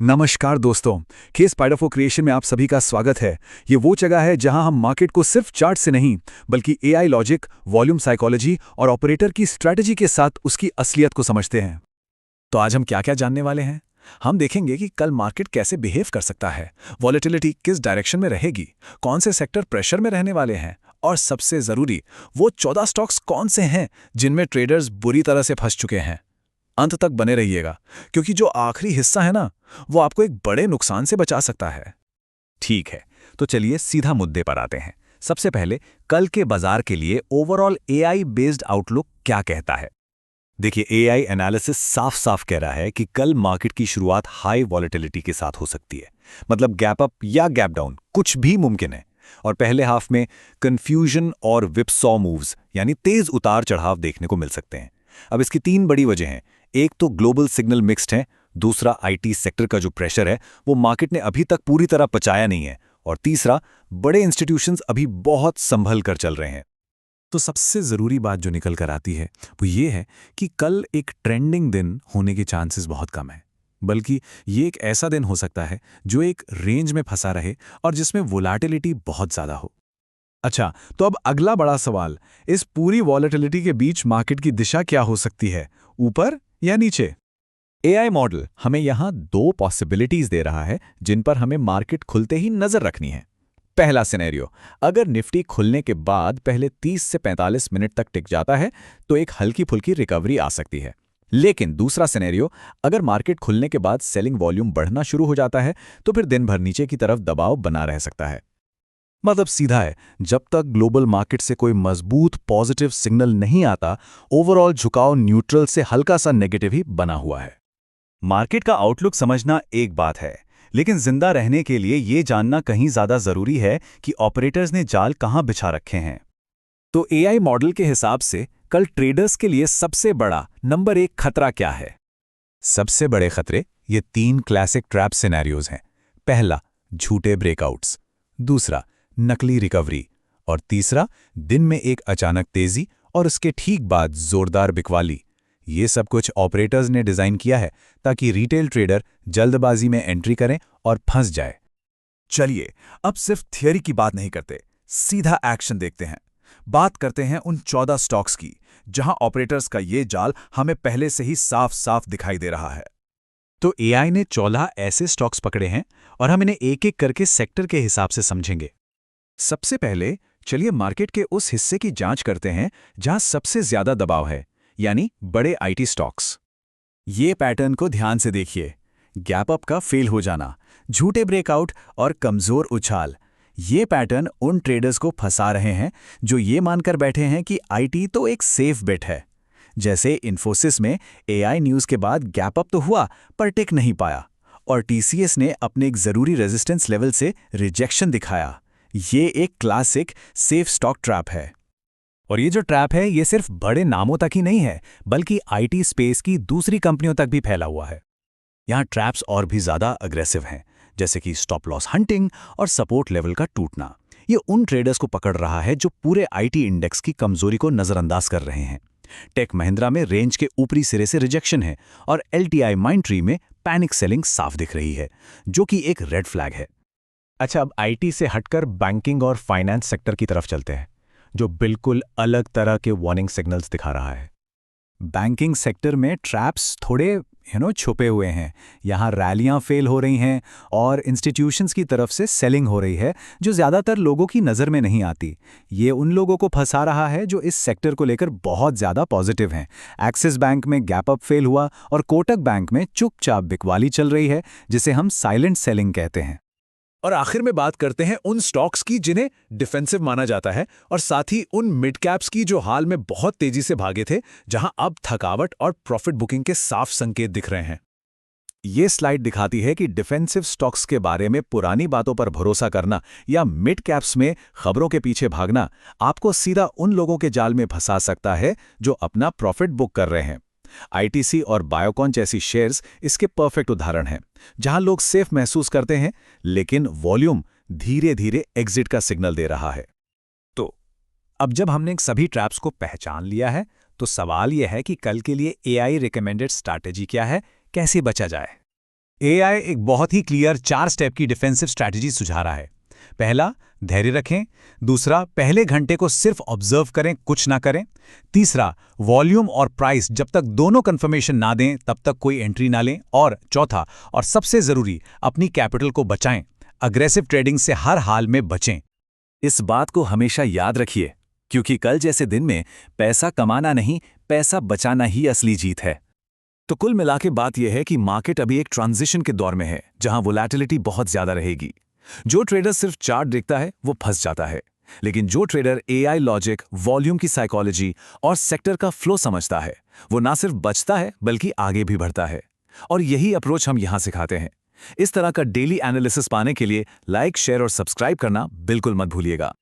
नमस्कार दोस्तों। के स्पाइडर फॉर क्रिएशन में आप सभी का स्वागत है। ये वो जगह है जहां हम मार्केट को सिर्फ चार्ट से नहीं बल्कि एआई लॉजिक, वॉल्यूम साइकोलॉजी और ऑपरेटर की स्ट्रैटेजी के साथ उसकी असलियत को समझते हैं। तो आज हम क्या-क्या जानने वाले हैं? हम देखेंगे कि कल मार्केट कैसे बिहेव कर सकता है, वॉलेटिलिटी किस डायरेक्शन में रहेगी, कौन से सेक्टर प्रेशर में रहने वाले हैं और सबसे जरूरी वो 14 स्टॉक्स कौन से हैं जिनमें ट्रेडर्स बुरी तरह से फंस चुके हैं। अंत तक बने रहिएगा क्योंकि जो आखिरी हिस्सा है ना, वो आपको एक बड़े नुकसान से बचा सकता है। ठीक है, तो चलिए सीधा मुद्दे पर आते हैं। सबसे पहले कल के बाजार के लिए ओवरऑल एआई बेस्ड आउटलुक क्या कहता है। देखिए, एआई एनालिसिस साफ साफ कह रहा है कि कल मार्केट की शुरुआत हाई वॉलेटिलिटी के साथ हो सकती है। मतलब गैप अप या गैप डाउन कुछ भी मुमकिन है। और पहले हाफ में कंफ्यूजन और विपसॉ मूव्स यानी तेज उतार चढ़ाव देखने को मिल सकते हैं। अब इसकी तीन बड़ी वजह हैं। एक तो ग्लोबल सिग्नल मिक्स्ड है, दूसरा आईटी सेक्टर का जो प्रेशर है वो मार्केट ने अभी तक पूरी तरह पचाया नहीं है, और तीसरा बड़े इंस्टीट्यूशंस अभी बहुत संभल कर चल रहे हैं। तो सबसे ज़रूरी बात जो निकल कर आती है वो ये है कि कल एक ट्रेंडिंग दिन होने के चांसेस बहुत कम है, बल्कि ये एक ऐसा दिन हो सकता है जो एक रेंज में फंसा रहे और जिसमें वोलेटिलिटी बहुत ज़्यादा हो। अच्छा, तो अब अगला बड़ा सवाल, इस पूरी वॉलेटिलिटी के बीच मार्केट की दिशा क्या हो सकती है, ऊपर या नीचे? एआई मॉडल हमें यहां दो पॉसिबिलिटीज दे रहा है जिन पर हमें मार्केट खुलते ही नजर रखनी है। पहला सिनेरियो, अगर निफ्टी खुलने के बाद पहले 30 से 45 मिनट तक टिक जाता है तो एक हल्की फुल्की रिकवरी आ सकती है। लेकिन दूसरा सिनेरियो, अगर मार्केट खुलने के बाद सेलिंग वॉल्यूम बढ़ना शुरू हो जाता है तो फिर दिन भर नीचे की तरफ दबाव बना रह सकता है। मतलब सीधा है, जब तक ग्लोबल मार्केट से कोई मजबूत पॉजिटिव सिग्नल नहीं आता, ओवरऑल झुकाव न्यूट्रल से हल्का सा नेगेटिव ही बना हुआ है। मार्केट का आउटलुक समझना एक बात है, लेकिन जिंदा रहने के लिए ये जानना कहीं ज्यादा जरूरी है कि ऑपरेटर्स ने जाल कहां बिछा रखे हैं। तो एआई मॉडल के हिसाब से कल ट्रेडर्स के लिए सबसे बड़ा नंबर 1 खतरा क्या है? सबसे बड़े खतरे ये 3 क्लासिक ट्रैप सिनेरियोज हैं। पहला, झूठे ब्रेकआउट्स, दूसरा नकली रिकवरी, और तीसरा दिन में एक अचानक तेजी और उसके ठीक बाद जोरदार बिकवाली। ये सब कुछ ऑपरेटर्स ने डिजाइन किया है ताकि रिटेल ट्रेडर जल्दबाजी में एंट्री करें और फंस जाए। चलिए, अब सिर्फ थियरी की बात नहीं करते, सीधा एक्शन देखते हैं। बात करते हैं उन 14 स्टॉक्स की जहां ऑपरेटर्स का ये जाल हमें पहले से ही साफ साफ दिखाई दे रहा है। तो एआई ने 14 ऐसे स्टॉक्स पकड़े हैं और हम इन्हें एक एक करके सेक्टर के हिसाब से समझेंगे। सबसे पहले चलिए मार्केट के उस हिस्से की जांच करते हैं जहां सबसे ज्यादा दबाव है, यानी बड़े आईटी स्टॉक्स। ये पैटर्न को ध्यान से देखिए, गैप अप का फेल हो जाना, झूठे ब्रेकआउट और कमजोर उछाल। ये पैटर्न उन ट्रेडर्स को फंसा रहे हैं जो ये मानकर बैठे हैं कि आईटी तो एक सेफ बेट है। जैसे इन्फोसिस में एआई न्यूज के बाद गैप अप तो हुआ पर टिक नहीं पाया, और टीसीएस ने अपने एक जरूरी रेजिस्टेंस लेवल से रिजेक्शन दिखाया। ये एक क्लासिक सेफ स्टॉक ट्रैप है। और ये जो ट्रैप है ये सिर्फ बड़े नामों तक ही नहीं है, बल्कि आईटी स्पेस की दूसरी कंपनियों तक भी फैला हुआ है। यहाँ ट्रैप्स और भी ज्यादा अग्रेसिव हैं, जैसे कि स्टॉप लॉस हंटिंग और सपोर्ट लेवल का टूटना। ये उन ट्रेडर्स को पकड़ रहा है जो पूरे आईटी इंडेक्स की कमजोरी को नजरअंदाज कर रहे हैं। टेक महिंद्रा में रेंज के ऊपरी सिरे से रिजेक्शन है और एलटीआई माइंडट्री में पैनिक सेलिंग साफ दिख रही है, जो कि एक रेड फ्लैग है। अच्छा, अब आईटी से हटकर बैंकिंग और फाइनेंस सेक्टर की तरफ चलते हैं, जो बिल्कुल अलग तरह के वार्निंग सिग्नल्स दिखा रहा है। बैंकिंग सेक्टर में ट्रैप्स थोड़े छुपे हुए हैं। यहाँ रैलियां फेल हो रही हैं और इंस्टीट्यूशंस की तरफ से सेलिंग हो रही है जो ज़्यादातर लोगों की नज़र में नहीं आती। ये उन लोगों को फंसा रहा है जो इस सेक्टर को लेकर बहुत ज़्यादा पॉजिटिव हैं। एक्सिस बैंक में गैप अप फेल हुआ और कोटक बैंक में चुपचाप बिकवाली चल रही है, जिसे हम साइलेंट सेलिंग कहते हैं। और आखिर में बात करते हैं उन स्टॉक्स की जिन्हें डिफेंसिव माना जाता है, और साथ ही उन मिड कैप्स की जो हाल में बहुत तेजी से भागे थे, जहां अब थकावट और प्रॉफिट बुकिंग के साफ संकेत दिख रहे हैं। ये स्लाइड दिखाती है कि डिफेंसिव स्टॉक्स के बारे में पुरानी बातों पर भरोसा करना या मिड कैप्स में खबरों के पीछे भागना आपको सीधा उन लोगों के जाल में फंसा सकता है जो अपना प्रॉफिट बुक कर रहे हैं। आईटीसी और बायोकॉन जैसी शेयर्स इसके परफेक्ट उदाहरण हैं, जहां लोग सेफ महसूस करते हैं लेकिन वॉल्यूम धीरे धीरे एग्जिट का सिग्नल दे रहा है। तो अब जब हमने सभी ट्रैप्स को पहचान लिया है तो सवाल यह है कि कल के लिए एआई रिकमेंडेड स्ट्रैटेजी क्या है, कैसे बचा जाए। एआई एक बहुत ही क्लियर 4 स्टेप की डिफेंसिव स्ट्रैटेजी सुझा रहा है। पहला, धैर्य रखें। दूसरा, पहले घंटे को सिर्फ ऑब्जर्व करें, कुछ ना करें। तीसरा, वॉल्यूम और प्राइस जब तक दोनों कंफर्मेशन ना दें तब तक कोई एंट्री ना लें। और चौथा और सबसे जरूरी, अपनी कैपिटल को बचाएं। अग्रेसिव ट्रेडिंग से हर हाल में बचें। इस बात को हमेशा याद रखिए, क्योंकि कल जैसे दिन में पैसा कमाना नहीं, पैसा बचाना ही असली जीत है। तो कुल मिला के बात यह है कि मार्केट अभी एक ट्रांजिशन के दौर में है, जहां वोलैटिलिटी बहुत ज्यादा रहेगी। जो ट्रेडर सिर्फ चार्ट देखता है वो फंस जाता है, लेकिन जो ट्रेडर एआई लॉजिक, वॉल्यूम की साइकोलॉजी और सेक्टर का फ्लो समझता है, वो ना सिर्फ बचता है बल्कि आगे भी बढ़ता है। और यही अप्रोच हम यहां सिखाते हैं। इस तरह का डेली एनालिसिस पाने के लिए लाइक, शेयर और सब्सक्राइब करना बिल्कुल मत भूलिएगा।